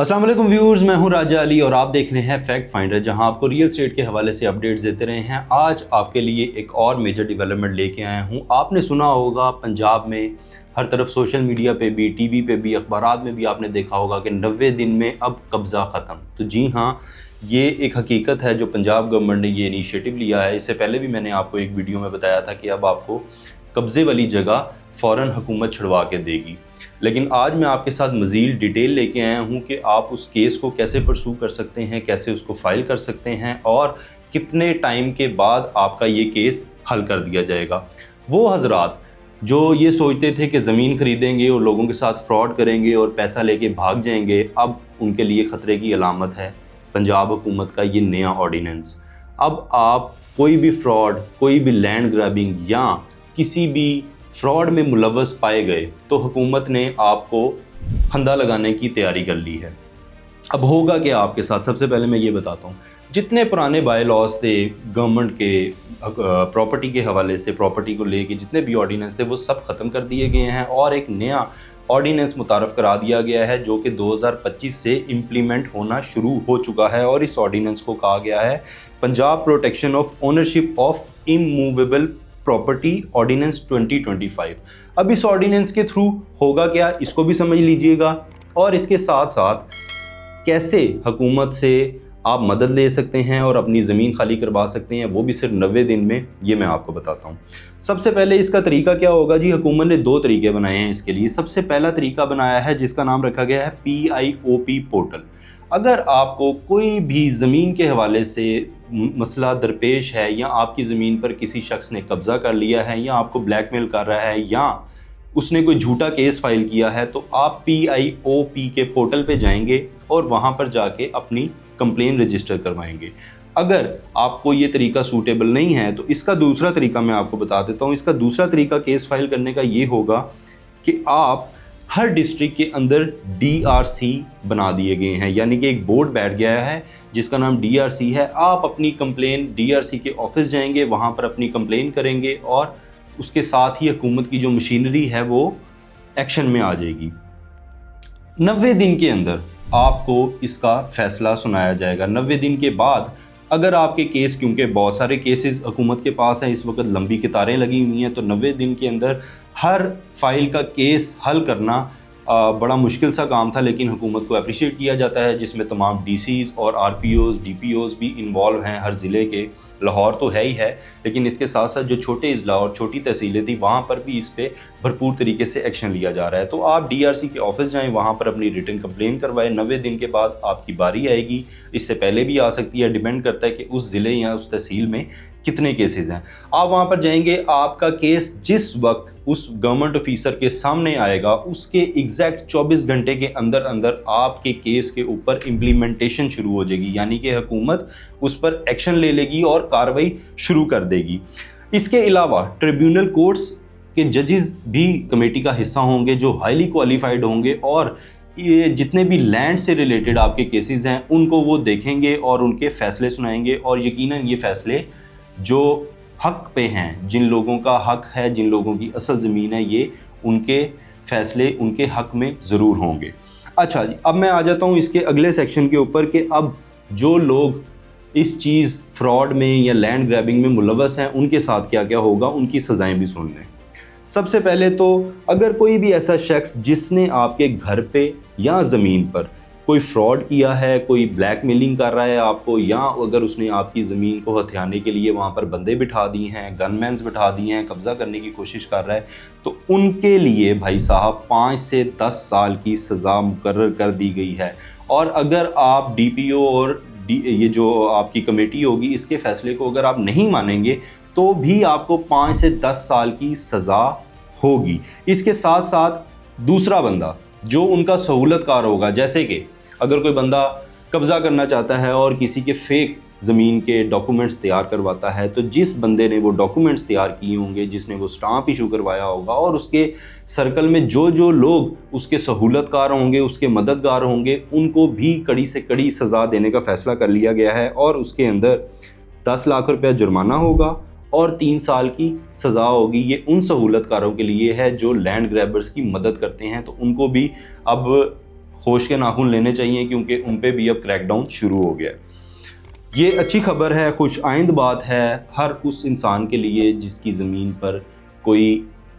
अस्सलाम वालेकुम व्यूअर्स, मैं हूं राजा अली और आप देख रहे हैं फैक्ट फाइंडर, जहां आपको रियल एस्टेट के हवाले से अपडेट्स देते रहे हैं। आज आपके लिए एक और मेजर डेवलपमेंट लेके आया हूं। आपने सुना होगा पंजाब में हर तरफ सोशल मीडिया पे भी, टीवी पे भी, अखबारात में भी आपने देखा होगा कि 90 दिन में अब कब्ज़ा ख़त्म। तो जी हाँ, ये एक हकीकत है जो पंजाब गवर्नमेंट ने ये इनिशिएटिव लिया है। इससे पहले भी मैंने आपको एक वीडियो में बताया था कि अब आपको कब्ज़े वाली जगह फ़ौरन हुकूमत छुड़वा के देगी। लेकिन आज मैं आपके साथ मज़ीद डिटेल लेके आया हूँ कि आप उस केस को कैसे परसू कर सकते हैं, कैसे उसको फ़ाइल कर सकते हैं और कितने टाइम के बाद आपका ये केस हल कर दिया जाएगा। वो हजरात जो ये सोचते थे कि ज़मीन ख़रीदेंगे और लोगों के साथ फ्रॉड करेंगे और पैसा लेके भाग जाएंगे, अब उनके लिए ख़तरे की अलामत है पंजाब हुकूमत का ये नया ऑर्डिनेंस। अब आप कोई भी फ्रॉड, कोई भी लैंड ग्रैबिंग या किसी भी फ्रॉड में मुलव्वस पाए गए तो हुकूमत ने आपको फंदा लगाने की तैयारी कर ली है। अब होगा क्या आपके साथ, सबसे पहले मैं ये बताता हूँ। जितने पुराने बाय लॉज थे गवर्नमेंट के प्रॉपर्टी के हवाले से, प्रॉपर्टी को लेके जितने भी ऑर्डिनेंस थे वो सब ख़त्म कर दिए गए हैं और एक नया ऑर्डिनेंस मुतारफ़ करा दिया गया है जो कि 2025 से इम्प्लीमेंट होना शुरू हो चुका है। और इस ऑर्डिनेंस को कहा गया है Punjab protection of ownership of immovable property ordinance 2025। अब इस ऑर्डिनेंस के थ्रू होगा क्या, इसको भी समझ लीजिएगा और इसके साथ साथ कैसे हुकूमत से आप मदद ले सकते हैं और अपनी ज़मीन खाली करवा सकते हैं, वो भी सिर्फ 90 दिन में, ये मैं आपको बताता हूँ। सबसे पहले इसका तरीका क्या होगा जी, हुकूमत ने 2 तरीके बनाए हैं इसके लिए। सबसे पहला तरीका बनाया है जिसका नाम रखा गया है PIOP पोर्टल। अगर आपको कोई भी ज़मीन के हवाले से मसला दरपेश है या आपकी ज़मीन पर किसी शख्स ने कब्ज़ा कर लिया है या आपको ब्लैकमेल कर रहा है या उसने कोई झूठा केस फाइल किया है, तो आप PIOP के पोर्टल पे जाएंगे और वहाँ पर जाके अपनी कंप्लेन रजिस्टर करवाएंगे। अगर आपको ये तरीका सूटेबल नहीं है तो इसका दूसरा तरीका मैं आपको बता देता हूँ। इसका दूसरा तरीका केस फाइल करने का ये होगा कि आप हर डिस्ट्रिक्ट के अंदर DRC बना दिए गए हैं, यानी कि एक बोर्ड बैठ गया है जिसका नाम DRC है। आप अपनी कंप्लेन DRC के ऑफिस जाएंगे, वहाँ पर अपनी कंप्लेन करेंगे और उसके साथ ही हुकूमत की जो मशीनरी है वो एक्शन में आ जाएगी। 90 दिन के अंदर आपको इसका फ़ैसला सुनाया जाएगा। 90 दिन के बाद अगर आपके केस, क्योंकि बहुत सारे केसेस हुकूमत के पास हैं, इस वक्त लंबी कतारें लगी हुई हैं, तो 90 दिन के अंदर हर फाइल का केस हल करना बड़ा मुश्किल सा काम था, लेकिन हुकूमत को अप्रिशिएट किया जाता है, जिसमें तमाम DCs और RPOs DPOs भी इन्वॉल्व हैं हर ज़िले के। लाहौर तो है ही है, लेकिन इसके साथ साथ जो छोटे अजला और छोटी तहसीलें थी वहाँ पर भी इस पर भरपूर तरीके से एक्शन लिया जा रहा है। तो आप DRC के ऑफिस जाएं, वहाँ पर अपनी रिटर्न कंप्लेन करवाएं। 90 दिन के बाद आपकी बारी आएगी, इससे पहले भी आ सकती है, डिपेंड करता है कि उस ज़िले या उस तहसील में कितने केसेस हैं। आप वहाँ पर जाएंगे, आपका केस जिस वक्त उस गवर्नमेंट ऑफिसर के सामने आएगा उसके एग्जैक्ट 24 घंटे के अंदर अंदर आपके केस के ऊपर इम्प्लीमेंटेशन शुरू हो जाएगी, यानी कि हुकूमत उस पर एक्शन ले लेगी और कार्रवाई शुरू कर देगी। इसके अलावा ट्रिब्यूनल कोर्ट्स के जजेस भी कमेटी का हिस्सा होंगे जो हाईली क्वालिफाइड होंगे और ये जितने भी लैंड से रिलेटेड आपके केसेस हैं उनको वो देखेंगे और उनके फ़ैसले सुनाएंगे। और यकीनन ये फ़ैसले जो हक पे हैं, जिन लोगों का हक है, जिन लोगों की असल ज़मीन है, ये उनके फ़ैसले उनके हक में ज़रूर होंगे। अच्छा जी, अब मैं आ जाता हूँ इसके अगले सेक्शन के ऊपर कि अब जो लोग इस चीज़ फ्रॉड में या लैंड ग्रैबिंग में मुलव्वस हैं उनके साथ क्या क्या होगा, उनकी सज़ाएँ भी सुन लें। सबसे पहले तो अगर कोई भी ऐसा शख्स जिसने आपके घर पे या ज़मीन पर कोई फ्रॉड किया है, कोई ब्लैकमेलिंग कर रहा है आपको, या अगर उसने आपकी ज़मीन को हथियाने के लिए वहाँ पर बंदे बिठा दिए हैं, गनमैन्स बिठा दिए हैं, कब्ज़ा करने की कोशिश कर रहा है, तो उनके लिए भाई साहब 5 से 10 साल की सज़ा मुकर्रर कर दी गई है। और अगर आप DPO और ये जो आपकी कमेटी होगी इसके फ़ैसले को अगर आप नहीं मानेंगे तो भी आपको 5 से 10 साल की सज़ा होगी। इसके साथ साथ दूसरा बंदा जो उनका सहूलतकार होगा, जैसे कि अगर कोई बंदा कब्ज़ा करना चाहता है और किसी के फेक ज़मीन के डॉक्यूमेंट्स तैयार करवाता है, तो जिस बंदे ने वो डॉक्यूमेंट्स तैयार किए होंगे, जिसने वो स्टाम्प इशू करवाया होगा और उसके सर्कल में जो जो लोग उसके सहूलतकार होंगे, उसके मददगार होंगे, उनको भी कड़ी से कड़ी सज़ा देने का फ़ैसला कर लिया गया है। और उसके अंदर 10 लाख रुपया जुर्माना होगा और 3 साल की सज़ा होगी। ये उन सहूलतकारों के लिए है जो लैंड ग्रैबर्स की मदद करते हैं, तो उनको भी अब होश के नाखून लेने चाहिए क्योंकि उन पे भी अब क्रैक डाउन शुरू हो गया है। ये अच्छी खबर है, खुश आइंद बात है हर उस इंसान के लिए जिसकी ज़मीन पर कोई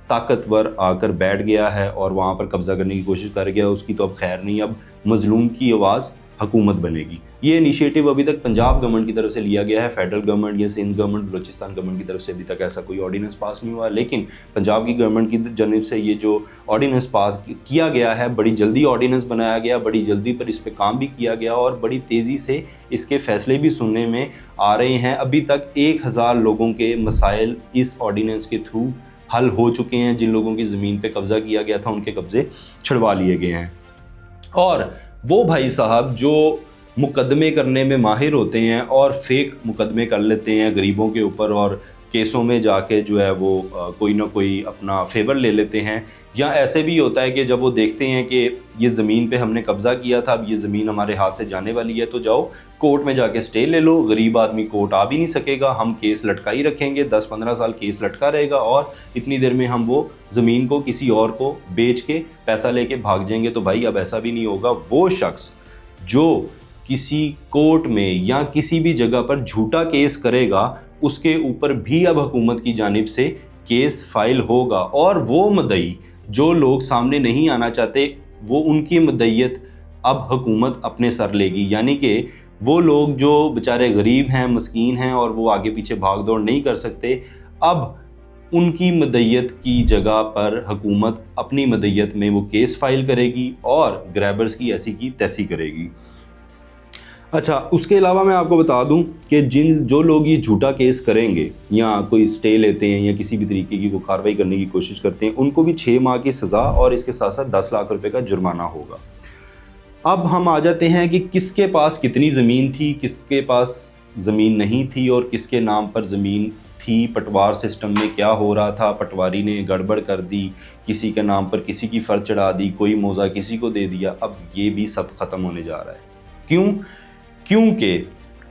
ताकतवर आकर बैठ गया है और वहाँ पर कब्ज़ा करने की कोशिश कर गया। उसकी तो अब खैर नहीं, अब मज़लूम की आवाज़ हुकूमत बनेगी। ये इनिशिएटिव अभी तक पंजाब गवर्नमेंट की तरफ से लिया गया है, फेडरल गवर्नमेंट या सिंध गवर्नमेंट, बलूचिस्तान गवर्नमेंट की तरफ से अभी तक ऐसा कोई ऑर्डिनेंस पास नहीं हुआ। लेकिन पंजाब की गवर्नमेंट की जानिब से ये जो ऑर्डिनेंस पास किया गया है, बड़ी जल्दी ऑर्डिनेंस बनाया गया, बड़ी जल्दी पर इस पर काम भी किया गया और बड़ी तेज़ी से इसके फैसले भी सुनने में आ रहे हैं। अभी तक 1000 लोगों के मसाइल इस ऑर्डिनेंस के थ्रू हल हो चुके हैं। जिन लोगों की ज़मीन पे कब्ज़ा किया गया था उनके कब्ज़े छुड़वा लिए गए हैं। और वो भाई साहब जो मुकदमे करने में माहिर होते हैं और फेक मुकदमे कर लेते हैं गरीबों के ऊपर और केसों में जाके जो है वो कोई ना कोई अपना फेवर ले लेते हैं, या ऐसे भी होता है कि जब वो देखते हैं कि ये ज़मीन पे हमने कब्ज़ा किया था, अब ये ज़मीन हमारे हाथ से जाने वाली है, तो जाओ कोर्ट में जाके स्टे ले लो। गरीब आदमी कोर्ट आ भी नहीं सकेगा, हम केस लटका ही रखेंगे, 10-15 साल केस लटका रहेगा और इतनी देर में हम वो ज़मीन को किसी और को बेच के पैसा लेके भाग जाएंगे। तो भाई अब ऐसा भी नहीं होगा। वो शख्स जो किसी कोर्ट में या किसी भी जगह पर झूठा केस करेगा उसके ऊपर भी अब हुकूमत की जानिब से केस फाइल होगा। और वो मुद्दई जो लोग सामने नहीं आना चाहते, वो उनकी मुद्दईयत अब हुकूमत अपने सर लेगी। यानी कि वो लोग जो बेचारे गरीब हैं, मस्कीन हैं और वो आगे पीछे भाग दौड़ नहीं कर सकते, अब उनकी मुद्दईयत की जगह पर हुकूमत अपनी मुद्दईयत में वो केस फाइल करेगी और ग्रैबर्स की ऐसी की तैसी करेगी। अच्छा, उसके अलावा मैं आपको बता दूं कि जो लोग ये झूठा केस करेंगे या कोई स्टे लेते हैं या किसी भी तरीके की वो कार्रवाई करने की कोशिश करते हैं, उनको भी 6 माह की सज़ा और इसके साथ साथ 10 लाख रुपए का जुर्माना होगा। अब हम आ जाते हैं कि किसके पास कितनी ज़मीन थी, किसके पास ज़मीन नहीं थी और किसके नाम पर ज़मीन थी। पटवार सिस्टम में क्या हो रहा था, पटवारी ने गड़बड़ कर दी, किसी के नाम पर किसी की फ़र्ज चढ़ा दी, कोई मौजा किसी को दे दिया। अब ये भी सब ख़त्म होने जा रहा है। क्यों? क्योंकि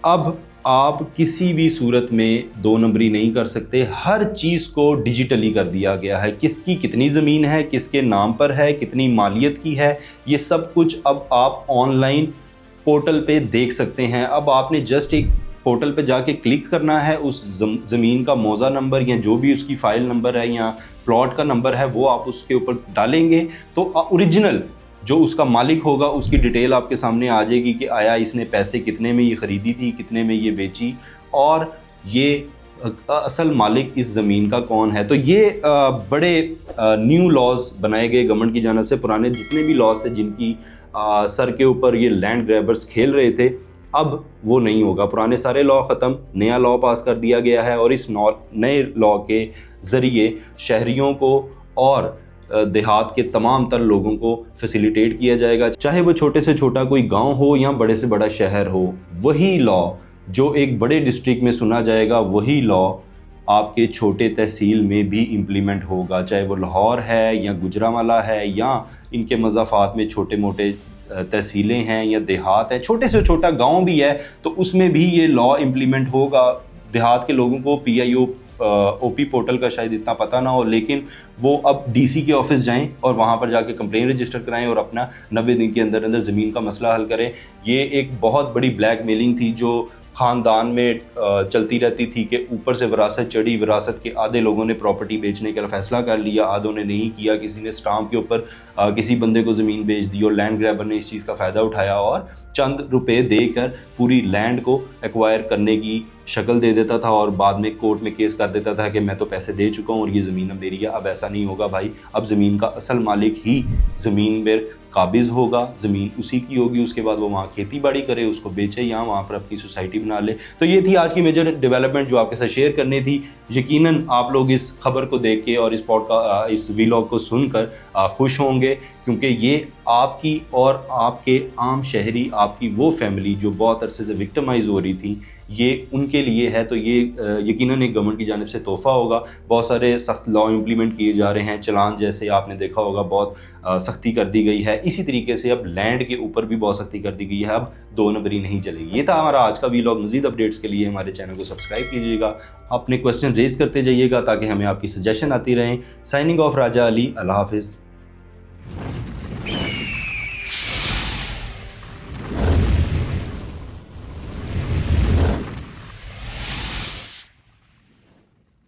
अब आप किसी भी सूरत में 2 नंबरी नहीं कर सकते। हर चीज़ को डिजिटली कर दिया गया है। किसकी कितनी ज़मीन है, किसके नाम पर है, कितनी मालियत की है, ये सब कुछ अब आप ऑनलाइन पोर्टल पे देख सकते हैं। अब आपने जस्ट एक पोर्टल पे जाके क्लिक करना है, उस ज़मीन का मौजा नंबर या जो भी उसकी फ़ाइल नंबर है या प्लॉट का नंबर है वो आप उसके ऊपर डालेंगे तो ओरिजिनल जो उसका मालिक होगा उसकी डिटेल आपके सामने आ जाएगी कि आया इसने पैसे कितने में ये ख़रीदी थी, कितने में ये बेची और ये असल मालिक इस ज़मीन का कौन है। तो ये बड़े न्यू लॉज बनाए गए गवर्नमेंट की जानिब से। पुराने जितने भी लॉज थे जिनकी सर के ऊपर ये लैंड ग्रैबर्स खेल रहे थे, अब वो नहीं होगा। पुराने सारे लॉ ख़त्म, नया लॉ पास कर दिया गया है और इस नए लॉ के ज़रिए शहरियों को और देहात के तमाम तर लोगों को फैसिलिटेट किया जाएगा, चाहे वो छोटे से छोटा कोई गांव हो या बड़े से बड़ा शहर हो। वही लॉ जो एक बड़े डिस्ट्रिक्ट में सुना जाएगा, वही लॉ आपके छोटे तहसील में भी इम्प्लीमेंट होगा, चाहे वो लाहौर है या गुजरांवाला है या इनके मज़ाफ़ात में छोटे मोटे तहसीलें हैं या देहात है, छोटे से छोटा गाँव भी है तो उसमें भी ये लॉ इम्प्लीमेंट होगा। देहात के लोगों को PIO OP पोर्टल का शायद इतना पता ना हो, लेकिन वो अब DC के ऑफिस जाएं और वहाँ पर जाके कंप्लेन रजिस्टर कराएं और अपना 90 दिन के अंदर अंदर ज़मीन का मसला हल करें। ये एक बहुत बड़ी ब्लैक मेलिंग थी जो ख़ानदान में चलती रहती थी कि ऊपर से विरासत चढ़ी, विरासत के आधे लोगों ने प्रॉपर्टी बेचने का फैसला कर लिया, आधों ने नहीं किया। किसी ने स्टाम्प के ऊपर किसी बंदे को ज़मीन बेच दी और लैंड ग्रैबर ने इस चीज़ का फ़ायदा उठाया और चंद रुपए देकर पूरी लैंड को एक्वायर करने की शक्ल दे देता था और बाद में कोर्ट में केस कर देता था कि मैं तो पैसे दे चुका हूँ और ये ज़मीन अब मेरी है। अब ऐसा नहीं होगा भाई, अब ज़मीन का असल मालिक ही ज़मीन पर काबिज़ होगा, ज़मीन उसी की होगी। उसके बाद वो वहाँ खेती बाड़ी करे, उसको बेचे या वहाँ पर अपनी सोसाइटी बना ले। तो ये थी आज की मेजर डेवलपमेंट जो आपके साथ शेयर करनी थी। यकीनन आप लोग इस खबर को देख के और इस व्लॉग को सुनकर खुश होंगे, क्योंकि ये आपकी और आपके आम शहरी, आपकी वो फैमिली जो बहुत अरसे से विक्टिमाइज़ हो रही थी, ये उनके लिए है। तो ये यकीनन एक गवर्नमेंट की जानिब से तोहफ़ा होगा। बहुत सारे सख्त लॉ इम्प्लीमेंट किए जा रहे हैं, चलान जैसे आपने देखा होगा बहुत सख्ती कर दी गई है। इसी तरीके से अब लैंड के ऊपर भी बहुत सख्ती कर दी गई है, अब 2 नंबरी नहीं चलेगी। ये था हमारा आज का व्लॉग। मज़ीद अपडेट्स के लिए हमारे चैनल को सब्सक्राइब कीजिएगा, अपने क्वेश्चन रेज़ करते जाइएगा ताकि हमें आपकी सजेशन आती रहें। साइनिंग ऑफ राजा अली, अल्लाह हाफ़िज़।